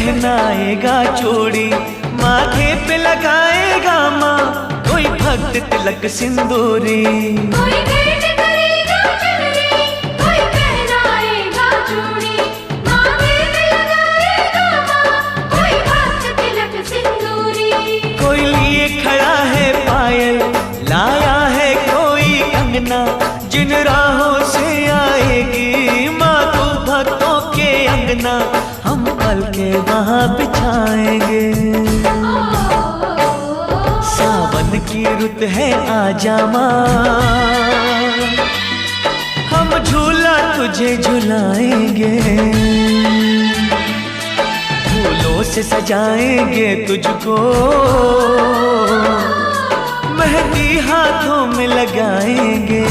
पहनाएगा चूड़ी, माथे पे लगाएगा माँ कोई भक्त तिलक सिंदूरी। कोई भेंट करेगा चुनरी, कोई पहनाएगा चूड़ी, माथे पे लगाएगा माँ कोई भक्त तिलक सिंदूरी। कोई लिए खड़ा है पायल, लाया है कोई कंगना, जिन राहों से आएगी माँ तू भक्तों के अंगना, हम पल के वहाँ बिछाएंगे। सावन की रुत है आजा माँ, हम झूला तुझे झुलाएंगे, फूलों से सजाएंगे तुझको, मेहंदी हाथों में लगाएंगे।